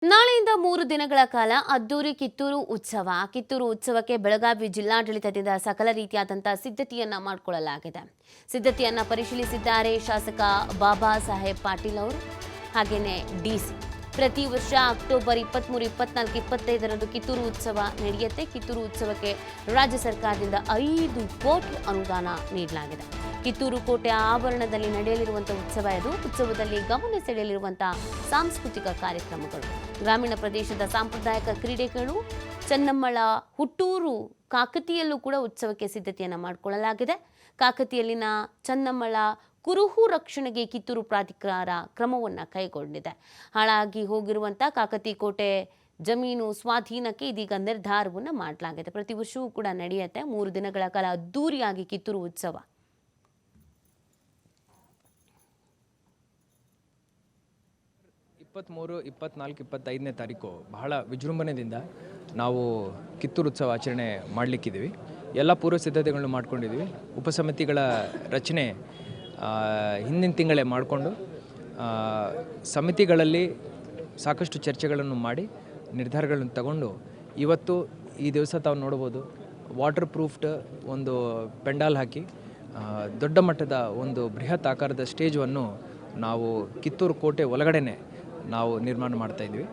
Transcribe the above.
ನಾಳೆಯಿಂದ 3 ದಿನಗಳ ಕಾಲ ಅದ್ದೂರಿ ಕಿತ್ತೂರು ಉತ್ಸವ. ಕಿತ್ತೂರು ಉತ್ಸವಕ್ಕೆ ಬೆಳಗಾವಿ ಜಿಲ್ಲಾಡಳಿತದಿಂದ ಸಕಲ ರೀತಿಯಾದಂತಹ ಸಿದ್ಧತೆಯನ್ನ ಮಾಡಿಕೊಳ್ಳಲಾಗಿದೆ. ಸಿದ್ಧತೆಯನ್ನ ಪರಿಶೀಲಿಸಿದ್ದಾರೆ ಶಾಸಕ ಬಾಬಾ ಸಾಹೇಬ್ ಪಾಟೀಲ್ ಅವರು ಹಾಗೇನೆ ಡಿಸಿ. ಪ್ರತಿ ವರ್ಷ ಅಕ್ಟೋಬರ್ 23, 24, 25ರಂದು ಕಿತ್ತೂರು ಉತ್ಸವ ನಡೆಯುತ್ತೆ. ಕಿತ್ತೂರು ಉತ್ಸವಕ್ಕೆ ರಾಜ್ಯ ಸರ್ಕಾರದಿಂದ 5 ಕೋಟಿ ಅನುದಾನ ನೀಡಲಾಗಿದೆ. ಕಿತ್ತೂರು ಕೋಟೆ ಆವರಣದಲ್ಲಿ ನಡೆಯಲಿರುವಂತಹ ಉತ್ಸವ ಇದು. ಉತ್ಸವದಲ್ಲಿ ಗಮನ ಸೆಳೆಯಲಿರುವಂತಹ ಸಾಂಸ್ಕೃತಿಕ ಕಾರ್ಯಕ್ರಮಗಳು, ಗ್ರಾಮೀಣ ಪ್ರದೇಶದ ಸಾಂಪ್ರದಾಯಿಕ ಕ್ರೀಡೆಗಳು, ಚೆನ್ನಮ್ಮಳ ಹುಟ್ಟೂರು ಕಾಕತಿಯಲ್ಲೂ ಕೂಡ ಉತ್ಸವಕ್ಕೆ ಸಿದ್ಧತೆಯನ್ನು ಮಾಡಿಕೊಳ್ಳಲಾಗಿದೆ. ಕಾಕತಿಯಲ್ಲಿನ ಚೆನ್ನಮ್ಮಳ ಕುರುಹು ರಕ್ಷಣೆಗೆ ಕಿತ್ತೂರು ಪ್ರಾಧಿಕಾರ ಕ್ರಮವನ್ನು ಕೈಗೊಂಡಿದೆ. ಹಾಳಾಗಿ ಹೋಗಿರುವಂಥ ಕಾಕತಿ ಕೋಟೆ ಜಮೀನು ಸ್ವಾಧೀನಕ್ಕೆ ಇದೀಗ ನಿರ್ಧಾರವನ್ನು ಮಾಡಲಾಗಿದೆ. ಪ್ರತಿ ವರ್ಷವೂ ಕೂಡ ನಡೆಯುತ್ತೆ 3 ದಿನಗಳ ಕಾಲ ಅದ್ದೂರಿಯಾಗಿ ಕಿತ್ತೂರು ಉತ್ಸವ. ಇಪ್ಪತ್ತ್ಮೂರು, 24, 25ನೇ ತಾರೀಕು ಬಹಳ ವಿಜೃಂಭಣೆಯಿಂದ ನಾವು ಕಿತ್ತೂರು ಉತ್ಸವ ಆಚರಣೆ ಮಾಡಲಿಕ್ಕಿದ್ದೀವಿ. ಎಲ್ಲ ಪೂರ್ವ ಸಿದ್ಧತೆಗಳನ್ನು ಮಾಡ್ಕೊಂಡಿದ್ದೀವಿ. ಉಪಸಮಿತಿಗಳ ರಚನೆ ಹಿಂದಿನ ತಿಂಗಳೇ ಮಾಡಿಕೊಂಡು ಸಮಿತಿಗಳಲ್ಲಿ ಸಾಕಷ್ಟು ಚರ್ಚೆಗಳನ್ನು ಮಾಡಿ ನಿರ್ಧಾರಗಳನ್ನು ತಗೊಂಡು ಇವತ್ತು ಈ ದಿವಸ ತಾವು ನೋಡ್ಬೋದು, ವಾಟರ್ ಪ್ರೂಫ್ಡ್ ಒಂದು ಪೆಂಡಾಲ್ ಹಾಕಿ ದೊಡ್ಡ ಮಟ್ಟದ ಒಂದು ಬೃಹತ್ ಆಕಾರದ ಸ್ಟೇಜನ್ನು ನಾವು ಕಿತ್ತೂರು ಕೋಟೆ ಒಳಗಡೆನೆ ನಾವು ನಿರ್ಮಾಣ ಮಾಡ್ತಾಯಿದ್ವಿ.